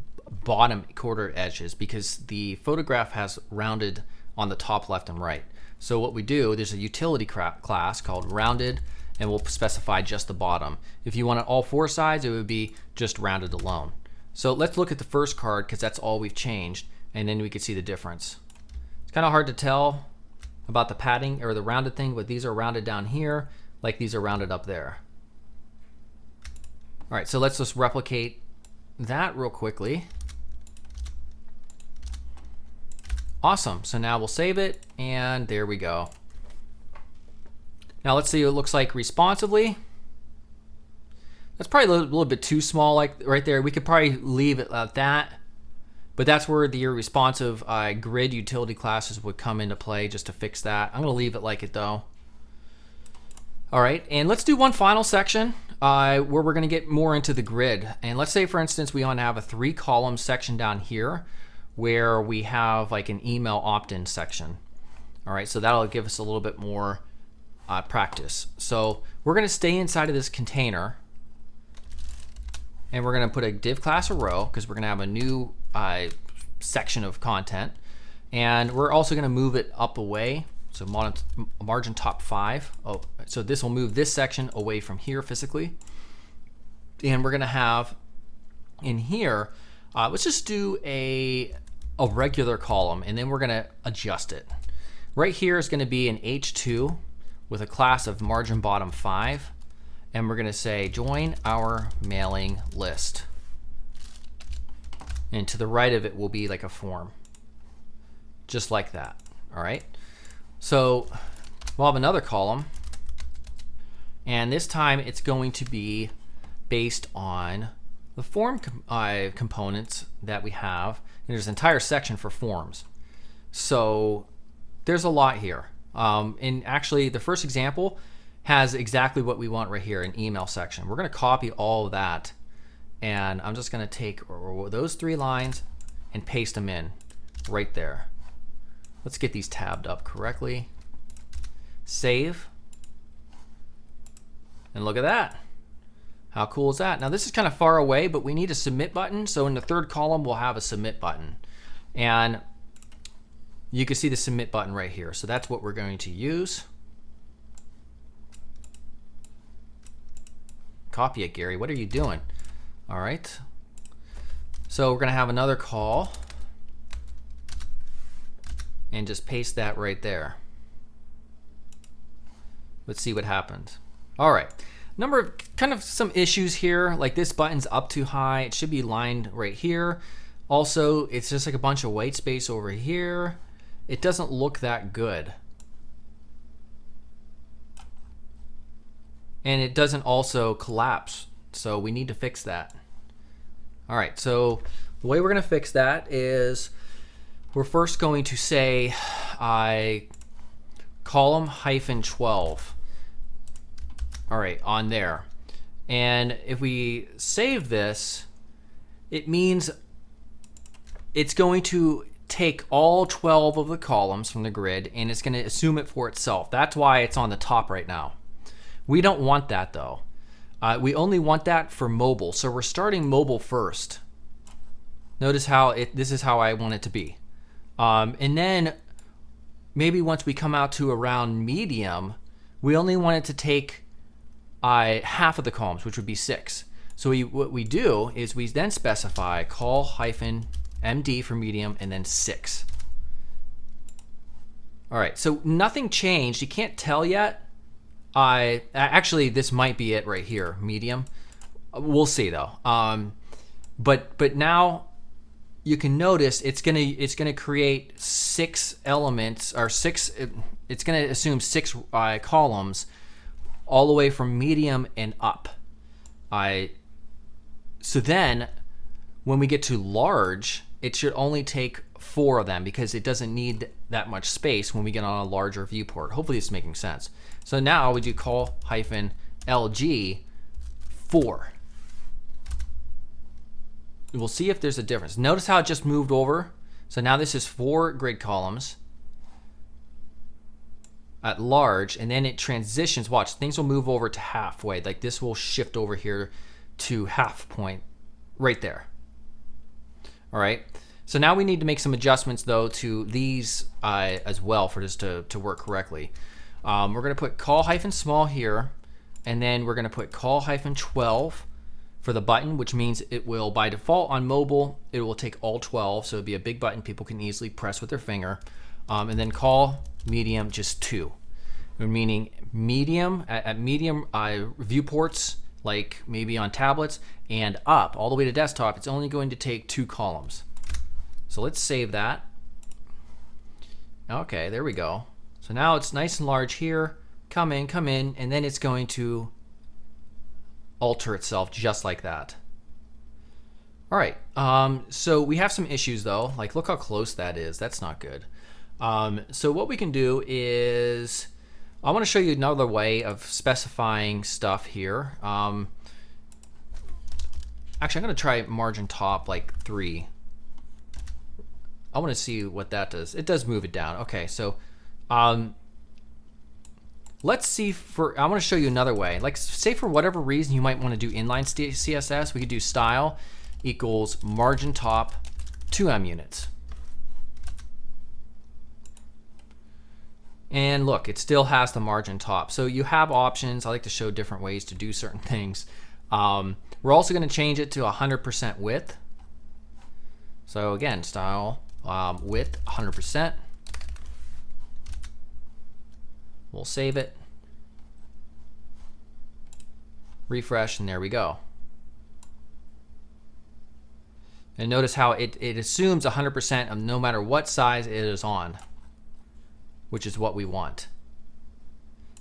bottom quarter edges because the photograph has rounded on the top left and right. So what we do, there's a utility class called rounded, and we'll specify just the bottom. If you want it all four sides, it would be just rounded alone. So let's look at the first card because that's all we've changed, and then we can see the difference. It's kind of hard to tell about the padding or the rounded thing, but these are rounded down here like these are rounded up there. All right, so let's just replicate that real quickly. Awesome, so now we'll save it, and there we go. Now let's see what it looks like responsively. That's probably a little bit too small, like right there. We could probably leave it at that, but that's where the responsive grid utility classes would come into play just to fix that. I'm gonna leave it like it though. All right, and let's do one final section where we're gonna get more into the grid. And let's say, for instance, we want to have a 3-column section down here where we have like an email opt-in section. All right, so that'll give us a little bit more practice. So we're gonna stay inside of this container, and we're gonna put a div class arrow because we're gonna have a new section of content. And we're also gonna move it up away. So margin top 5. Oh, so this will move this section away from here physically. And we're gonna have in here, let's just do a regular column, and then we're gonna adjust it. Right here is gonna be an H2 with a class of margin bottom 5. And we're gonna say join our mailing list. And to the right of it will be like a form. Just like that, all right? So we'll have another column, and this time it's going to be based on the form components that we have. And there's an entire section for forms. So there's a lot here. And actually the first example has exactly what we want right here, an email section. We're gonna copy all of that, and I'm just gonna take those 3 lines and paste them in right there. Let's get these tabbed up correctly. Save. And look at that. How cool is that? Now this is kind of far away, but we need a submit button. So in the 3rd column, we'll have a submit button. And you can see the submit button right here. So that's what we're going to use. Copy it, Gary. What are you doing? All right. So we're gonna have another call and just paste that right there. Let's see what happens. All right, number of kind of some issues here, like this button's up too high. It should be lined right here. Also, it's just like a bunch of white space over here. It doesn't look that good. And it doesn't also collapse, so we need to fix that. All right, so the way we're gonna fix that is we're first going to say column -12. All right, on there. And if we save this, it means it's going to take all 12 of the columns from the grid and it's gonna assume it for itself. That's why it's on the top right now. We don't want that though. We only want that for mobile. So we're starting mobile first. Notice how this is how I want it to be. And then maybe once we come out to around medium, we only want it to take half of the columns, which would be 6. So what we do is we then specify call hyphen MD for medium and then 6. All right, so nothing changed. You can't tell yet. Actually, this might be it right here, medium. We'll see though. But now you can notice it's gonna create 6 elements, or 6. It's gonna assume 6 columns all the way from medium and up. So then when we get to large, it should only take 4 of them because it doesn't need that much space when we get on a larger viewport. Hopefully it's making sense. So now we do call hyphen LG 4. We'll see if there's a difference. Notice how it just moved over. So now this is 4 grid columns at large, and then it transitions. Watch, things will move over to halfway. Like this will shift over here to half point right there. All right. So now we need to make some adjustments though to these as well for this to work correctly. We're going to put call hyphen small here, and then we're going to put call hyphen 12 for the button, which means it will, by default on mobile, it will take all 12. So it'll be a big button people can easily press with their finger. And then call medium just 2, meaning medium at medium viewports, like maybe on tablets, and up all the way to desktop, it's only going to take 2 columns. So let's save that. Okay, there we go. So now it's nice and large here. Come in, and then it's going to alter itself just like that. All right, so we have some issues though. Like look how close that is. That's not good. So what we can do is, I want to show you another way of specifying stuff here. Actually, I'm going to try margin top like 3. I want to see what that does. It does move it down. Okay, so let's see I want to show you another way. Like say for whatever reason you might want to do inline CSS, we could do style equals margin top 2M units. And look, it still has the margin top. So you have options. I like to show different ways to do certain things. We're also going to change it to 100% width. So again, style width 100%. We'll save it. Refresh, and there we go. And notice how it assumes 100% of no matter what size it is on, which is what we want.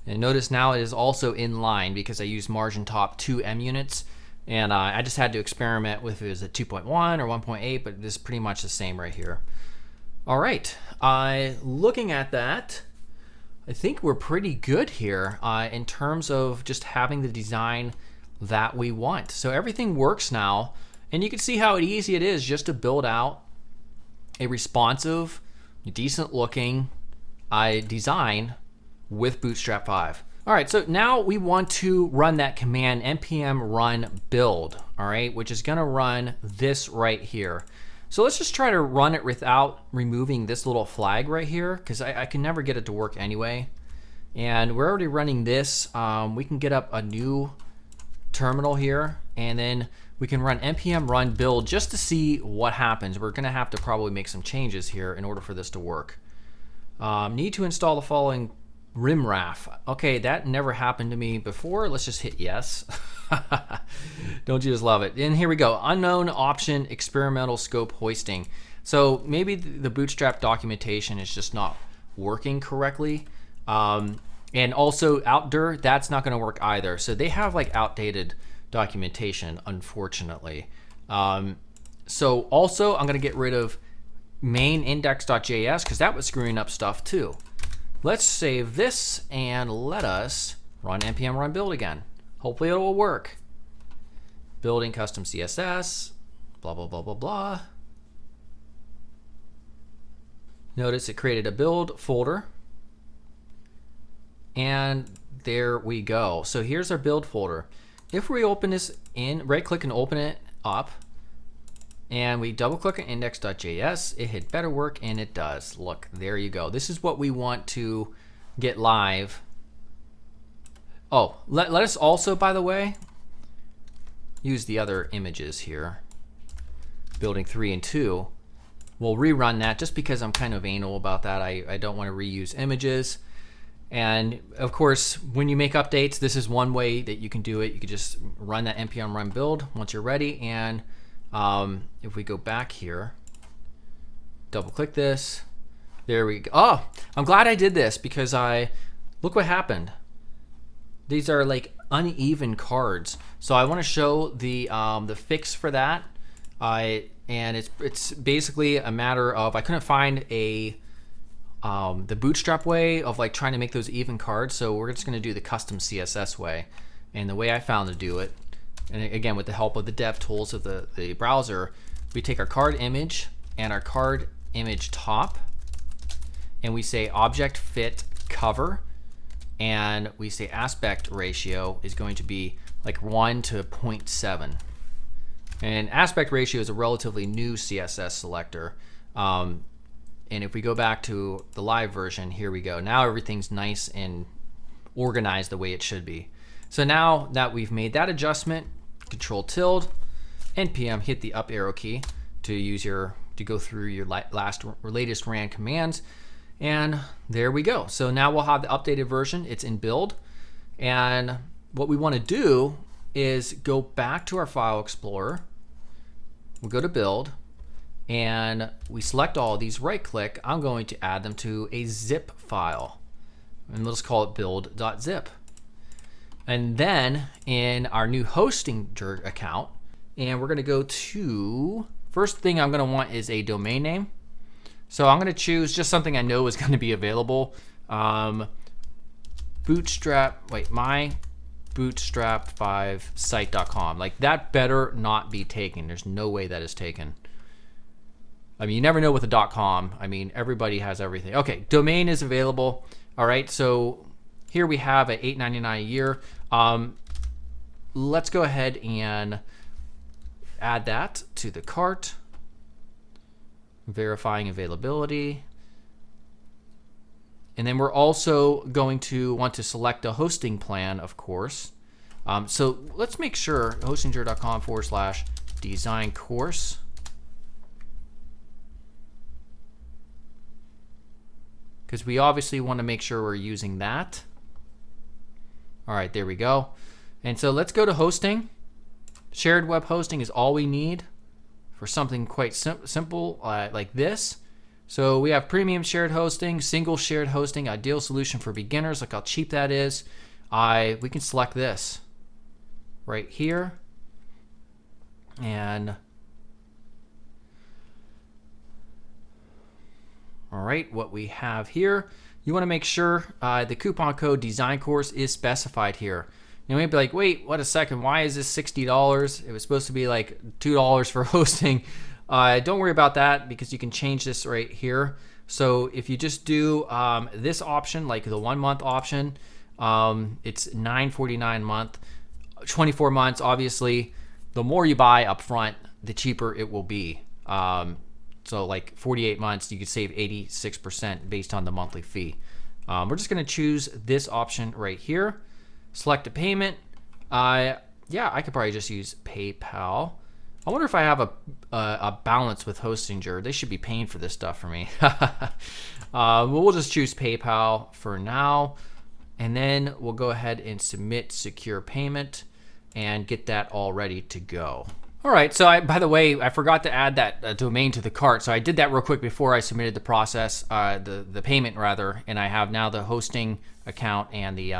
And notice now it is also in line because I used margin top 2M units, and I just had to experiment with if it was a 2.1 or 1.8, but this is pretty much the same right here. All right, looking at that, I think we're pretty good here in terms of just having the design that we want. So everything works now, and you can see how easy it is just to build out a responsive, decent looking design with Bootstrap 5. All right, so now we want to run that command npm run build, all right, which is gonna run this right here. So let's just try to run it without removing this little flag right here, because I can never get it to work anyway. And we're already running this. We can get up a new terminal here, and then we can run npm run build just to see what happens. We're gonna have to probably make some changes here in order for this to work. Need to install the following rimraf. Okay, that never happened to me before. Let's just hit yes. Don't you just love it? And here we go. Unknown option experimental scope hoisting. So maybe the Bootstrap documentation is just not working correctly. And also outdir, that's not going to work either. So they have like outdated documentation, unfortunately. So also I'm going to get rid of main index.js because that was screwing up stuff too. Let's save this and let us run npm run build again. Hopefully it will work. Building custom CSS, blah, blah, blah, blah, blah. Notice it created a build folder. And there we go. So here's our build folder. If we open this in, right click and open it up, and we double click on index.js. It had better work, and it does. Look, there you go. This is what we want to get live. Oh, let us also, by the way, use the other images here. Building 3 and 2. We'll rerun that just because I'm kind of anal about that. I don't want to reuse images. And of course, when you make updates, this is one way that you can do it. You can just run that npm run build once you're ready. And if we go back here, double click this, there we go. Oh, I'm glad I did this because look what happened. These are like uneven cards. So I want to show the fix for that. And it's basically a matter of, I couldn't find the Bootstrap way of like trying to make those even cards, so we're just going to do the custom CSS way. And the way I found to do it, and again with the help of the dev tools of the browser, we take our card image and our card image top, and we say object fit cover, and we say aspect ratio is going to be like 1 to 0.7. And aspect ratio is a relatively new CSS selector. And if we go back to the live version, here we go. Now everything's nice and organized the way it should be. So now that we've made that adjustment, Control tilde, npm, hit the up arrow key to go through your latest ran commands, and there we go. So now we'll have the updated version. It's in build, and what we want to do is go back to our file explorer. We'll go to build, and we select all of these, right click. I'm going to add them to a zip file, and we'll just call it build.zip. And then in our new Hostinger account, and we're going to go to, first thing I'm going to want is a domain name. So I'm going to choose just something I know is going to be available. My bootstrap5site.com. Like, that better not be taken. There's no way that is taken. I mean, you never know with a .com. I mean, everybody has everything. Okay, domain is available. All right, so here we have at $8.99 a year. Let's go ahead and add that to the cart. Verifying availability. And then we're also going to want to select a hosting plan, of course. So let's make sure hostinger.com/DesignCourse. Because we obviously want to make sure we're using that. All right, there we go. And so let's go to hosting. Shared web hosting is all we need for something quite simple like this. So we have premium shared hosting, single shared hosting, ideal solution for beginners. Look how cheap that is. We can select this right here. And all right, what we have here, you want to make sure the coupon code DesignCourse is specified here. You may be like, wait, what a second, why is this $60? It was supposed to be like $2 for hosting. Don't worry about that because you can change this right here. So if you just do this option, like the 1 month option, it's $9.49 a month, 24 months. Obviously, the more you buy up front, the cheaper it will be. So like 48 months, you could save 86% based on the monthly fee. We're just going to choose this option right here. Select a payment. Yeah, I could probably just use PayPal. I wonder if I have a balance with Hostinger. They should be paying for this stuff for me. We'll just choose PayPal for now. And then we'll go ahead and submit secure payment and get that all ready to go. All right, so by the way, I forgot to add that domain to the cart. So I did that real quick before I submitted the process, the payment rather, and I have now the hosting account and the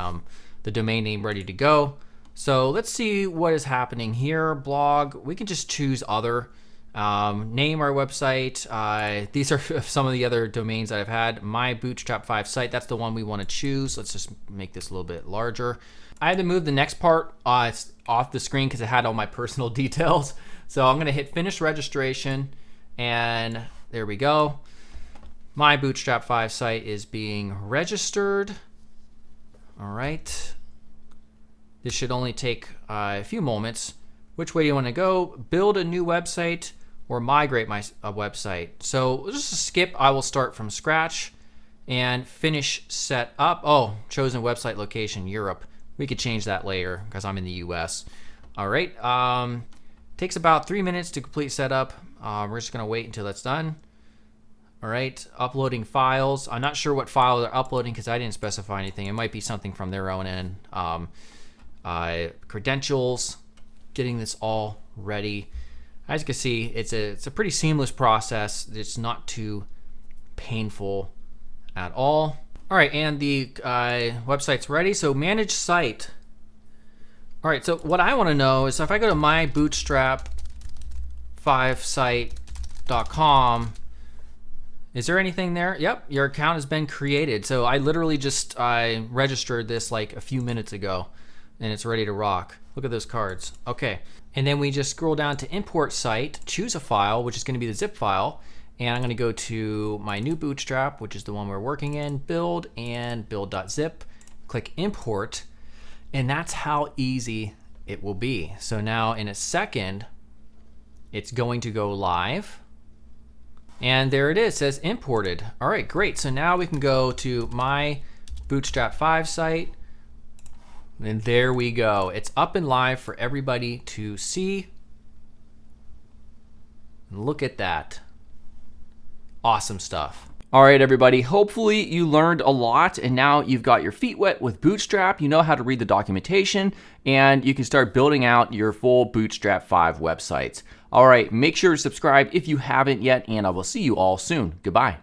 domain name ready to go. So let's see what is happening here. Blog, we can just choose other. Name our website. These are some of the other domains that I've had. My Bootstrap 5 site, that's the one we want to choose. Let's just make this a little bit larger. I had to move the next part off the screen because it had all my personal details. So I'm going to hit finish registration, and there we go. My Bootstrap 5 site is being registered. All right. This should only take a few moments. Which way do you want to go? Build a new website or migrate my website. So just to skip, I will start from scratch and finish set up. Oh, chosen website location, Europe. We could change that later because I'm in the US. All right, takes about 3 minutes to complete setup. We're just gonna wait until that's done. All right, uploading files. I'm not sure what file they're uploading because I didn't specify anything. It might be something from their own end. Credentials, getting this all ready. As you can see, it's a pretty seamless process. It's not too painful at all. All right, and the website's ready. So manage site. All right, so what I want to know is if I go to my bootstrap5site.com, is there anything there? Yep, your account has been created. So I literally just registered this like a few minutes ago, and it's ready to rock. Look at those cards. Okay, and then we just scroll down to import site, choose a file, which is going to be the zip file, and I'm going to go to my new Bootstrap, which is the one we're working in, build and build.zip, click import, and that's how easy it will be. So now in a second, it's going to go live. And there it is, it says imported. All right, great. So now we can go to my Bootstrap 5 site. And there we go. It's up and live for everybody to see. Look at that. Awesome stuff. All right, everybody. Hopefully you learned a lot and now you've got your feet wet with Bootstrap. You know how to read the documentation and you can start building out your full Bootstrap 5 websites. All right, make sure to subscribe if you haven't yet, and I will see you all soon. Goodbye.